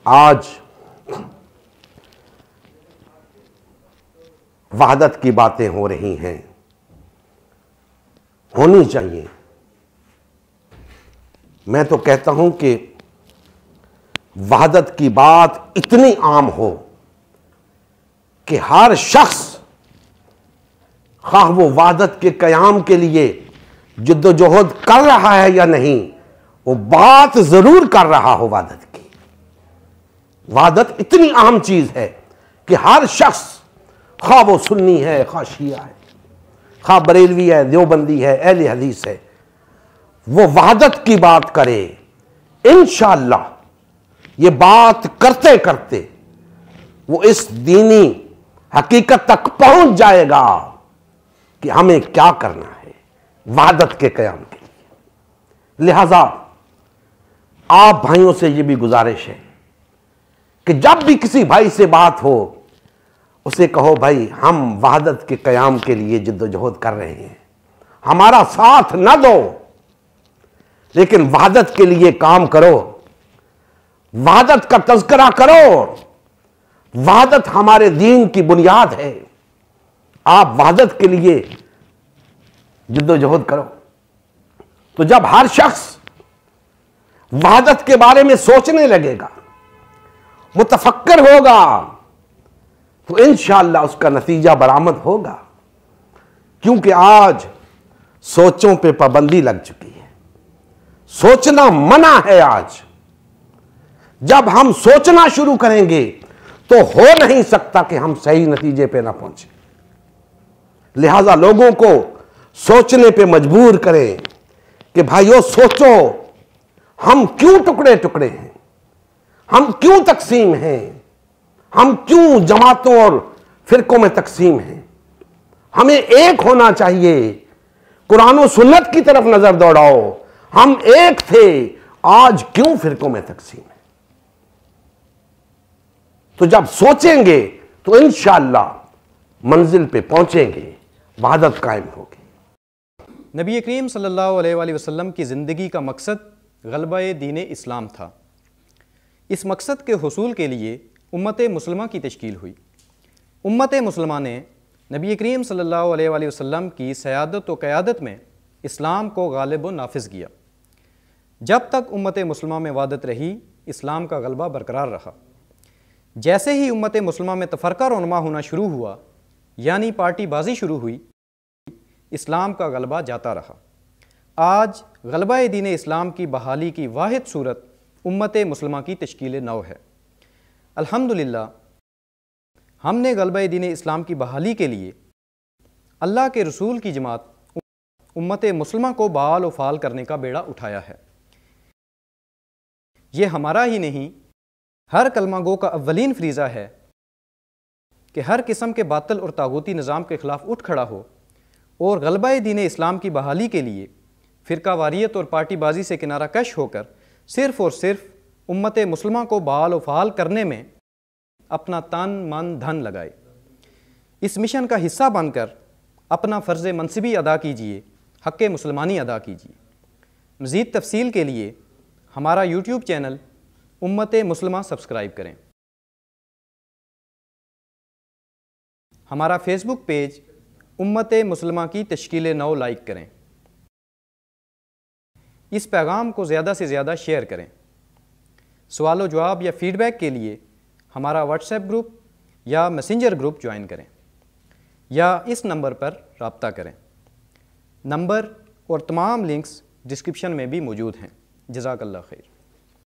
آج وحدت کی باتیں ہو رہی ہیں، ہونی چاہیے۔ میں تو کہتا ہوں کہ وحدت کی بات اتنی عام ہو کہ ہر شخص خواہ وہ وحدت کے قیام کے لیے جد و جہد کر رہا ہے یا نہیں، وہ بات ضرور کر رہا ہو وحدت کی۔ وحدت اتنی عام چیز ہے کہ ہر شخص، خواہ وہ سنی ہے، خواہ شیعہ ہے، خواہ بریلوی ہے، دیوبندی ہے، اہل حدیث ہے، وہ وحدت کی بات کرے۔ انشاءاللہ یہ بات کرتے کرتے وہ اس دینی حقیقت تک پہنچ جائے گا کہ ہمیں کیا کرنا ہے وحدت کے قیام کے لیے۔ لہذا آپ بھائیوں سے یہ بھی گزارش ہے کہ جب بھی کسی بھائی سے بات ہو، اسے کہو بھائی ہم وحدت کے قیام کے لیے جد و جہد کر رہے ہیں، ہمارا ساتھ نہ دو لیکن وحدت کے لیے کام کرو، وحدت کا تذکرہ کرو۔ وحدت ہمارے دین کی بنیاد ہے، آپ وحدت کے لیے جد و جہد کرو۔ تو جب ہر شخص وحدت کے بارے میں سوچنے لگے گا، متفکر ہوگا، تو انشاءاللہ اس کا نتیجہ برآمد ہوگا۔ کیونکہ آج سوچوں پہ پابندی لگ چکی ہے، سوچنا منع ہے۔ آج جب ہم سوچنا شروع کریں گے تو ہو نہیں سکتا کہ ہم صحیح نتیجے پہ نہ پہنچیں۔ لہذا لوگوں کو سوچنے پہ مجبور کریں کہ بھائیو سوچو، ہم کیوں ٹکڑے ٹکڑے ہیں، ہم کیوں تقسیم ہیں، ہم کیوں جماعتوں اور فرقوں میں تقسیم ہیں، ہمیں ایک ہونا چاہیے۔ قرآن و سنت کی طرف نظر دوڑاؤ، ہم ایک تھے، آج کیوں فرقوں میں تقسیم ہے؟ تو جب سوچیں گے تو انشاءاللہ منزل پہ پہنچیں گے، وحدت قائم ہوگی۔ نبی کریم صلی اللہ علیہ وآلہ وسلم کی زندگی کا مقصد غلبہ دین اسلام تھا۔ اس مقصد کے حصول کے لیے امت مسلمہ کی تشکیل ہوئی۔ امت مسلمہ نے نبی کریم صلی اللہ علیہ وآلہ وسلم کی سیادت و قیادت میں اسلام کو غالب و نافذ کیا۔ جب تک امت مسلمہ میں وحدت رہی، اسلام کا غلبہ برقرار رہا۔ جیسے ہی امت مسلمہ میں تفرقہ رونما ہونا شروع ہوا، یعنی پارٹی بازی شروع ہوئی، اسلام کا غلبہ جاتا رہا۔ آج غلبہ دین اسلام کی بحالی کی واحد صورت امت مسلمہ کی تشکیل نو ہے۔ الحمدللہ ہم نے غلبہ دین اسلام کی بحالی کے لیے اللہ کے رسول کی جماعت امت مسلمہ کو بحال و فعال کرنے کا بیڑا اٹھایا ہے۔ یہ ہمارا ہی نہیں، ہر کلمہ گو کا اولین فریضہ ہے کہ ہر قسم کے باطل اور طاغوتی نظام کے خلاف اٹھ کھڑا ہو اور غلبہ دین اسلام کی بحالی کے لیے فرقہ واریت اور پارٹی بازی سے کنارہ کش ہو کر صرف اور صرف امت مسلمہ کو بحال و فعال کرنے میں اپنا تن من دھن لگائے۔ اس مشن کا حصہ بن کر اپنا فرض منصبی ادا کیجیے، حق مسلمانی ادا کیجیے۔ مزید تفصیل کے لیے ہمارا یوٹیوب چینل امت مسلمہ سبسکرائب کریں۔ ہمارا فیس بک پیج امت مسلمہ کی تشکیل نو لائک کریں۔ اس پیغام کو زیادہ سے زیادہ شیئر کریں۔ سوال و جواب یا فیڈ بیک کے لیے ہمارا واٹس ایپ گروپ یا میسنجر گروپ جوائن کریں یا اس نمبر پر رابطہ کریں۔ نمبر اور تمام لنکس ڈسکرپشن میں بھی موجود ہیں۔ جزاک اللہ خیر۔